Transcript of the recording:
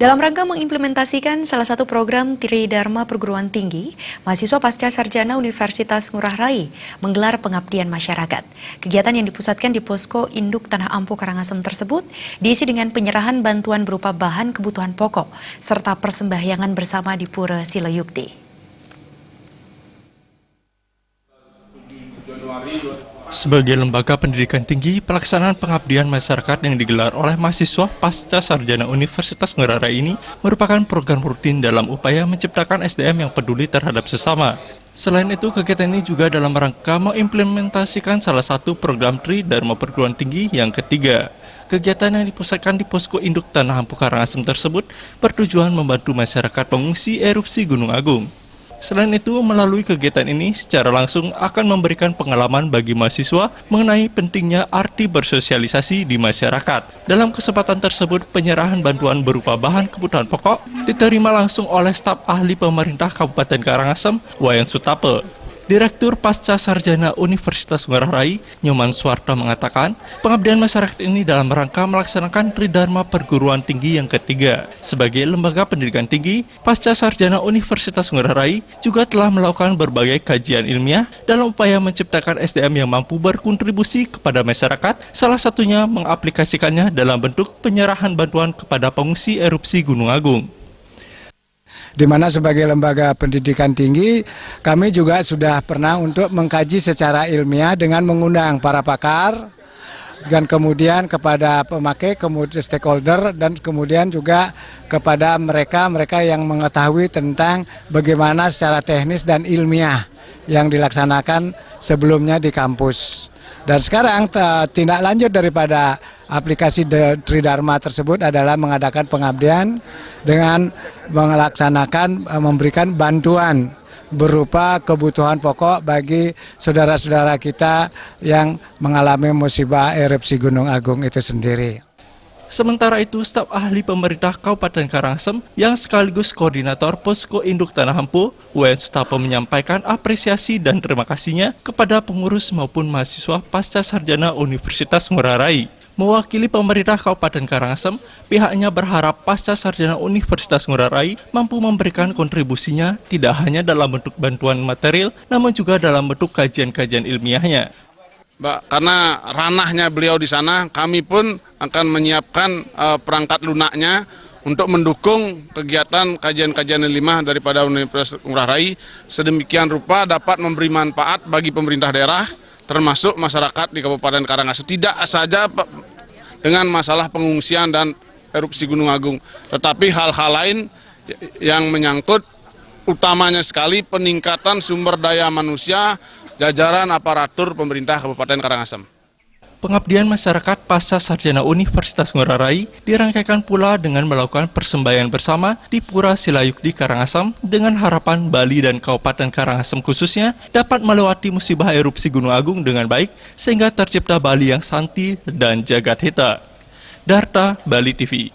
Dalam rangka mengimplementasikan salah satu program Tridharma Perguruan Tinggi, mahasiswa pasca sarjana Universitas Ngurah Rai menggelar pengabdian masyarakat. Kegiatan yang dipusatkan di Posko Induk Tanah Ampo Karangasem tersebut diisi dengan penyerahan bantuan berupa bahan kebutuhan pokok serta persembahyangan bersama di Pura Silayukti. Sebagai lembaga pendidikan tinggi, pelaksanaan pengabdian masyarakat yang digelar oleh mahasiswa pasca sarjana Universitas Ngurah Rai ini merupakan program rutin dalam upaya menciptakan SDM yang peduli terhadap sesama. Selain itu, kegiatan ini juga dalam rangka mengimplementasikan salah satu program Tridharma Perguruan Tinggi yang ketiga. Kegiatan yang dipusatkan di Posko Induk Tanah Ampo Karangasem tersebut bertujuan membantu masyarakat pengungsi erupsi Gunung Agung. Selain itu, melalui kegiatan ini secara langsung akan memberikan pengalaman bagi mahasiswa mengenai pentingnya arti bersosialisasi di masyarakat. Dalam kesempatan tersebut, penyerahan bantuan berupa bahan kebutuhan pokok diterima langsung oleh staf ahli pemerintah Kabupaten Karangasem, Wayan Sutape. Direktur Pasca Sarjana Universitas Ngurah Rai, Nyoman Suwarto mengatakan, pengabdian masyarakat ini dalam rangka melaksanakan Tridharma Perguruan Tinggi yang ketiga. Sebagai lembaga pendidikan tinggi, Pasca Sarjana Universitas Ngurah Rai juga telah melakukan berbagai kajian ilmiah dalam upaya menciptakan SDM yang mampu berkontribusi kepada masyarakat, salah satunya mengaplikasikannya dalam bentuk penyerahan bantuan kepada pengungsi erupsi Gunung Agung. Di mana sebagai lembaga pendidikan tinggi, kami juga sudah pernah untuk mengkaji secara ilmiah dengan mengundang para pakar, dan kemudian kepada pemakai, kemudian stakeholder, dan kemudian juga kepada mereka yang mengetahui tentang bagaimana secara teknis dan ilmiah yang dilaksanakan sebelumnya di kampus. Dan sekarang tindak lanjut daripada aplikasi Tridharma tersebut adalah mengadakan pengabdian dengan melaksanakan memberikan bantuan berupa kebutuhan pokok bagi saudara-saudara kita yang mengalami musibah erupsi Gunung Agung itu sendiri. Sementara itu, staf ahli pemerintah Kabupaten Karangasem yang sekaligus koordinator Posko Induk Tanah Ampo, Wayan Sutape menyampaikan apresiasi dan terima kasihnya kepada pengurus maupun mahasiswa pasca sarjana Universitas Ngurah Rai. Mewakili pemerintah Kabupaten Karangasem, pihaknya berharap pasca sarjana Universitas Ngurah Rai mampu memberikan kontribusinya tidak hanya dalam bentuk bantuan material, namun juga dalam bentuk kajian-kajian ilmiahnya. Mbak, karena ranahnya beliau di sana, kami pun akan menyiapkan perangkat lunaknya untuk mendukung kegiatan kajian-kajian ilmiah daripada Universitas Ngurah Rai, sedemikian rupa dapat memberi manfaat bagi pemerintah daerah, termasuk masyarakat di Kabupaten Karangasem. Tidak saja dengan masalah pengungsian dan erupsi Gunung Agung, tetapi hal-hal lain yang menyangkut utamanya sekali peningkatan sumber daya manusia, jajaran aparatur pemerintah Kabupaten Karangasem. Pengabdian masyarakat pasca sarjana Universitas Ngurah Rai dirangkaikan pula dengan melakukan persembahyaan bersama di Pura Silayukti Karangasem dengan harapan Bali dan Kabupaten Karangasem khususnya dapat melewati musibah erupsi Gunung Agung dengan baik sehingga tercipta Bali yang santi dan jagat hita. Darta, Bali TV.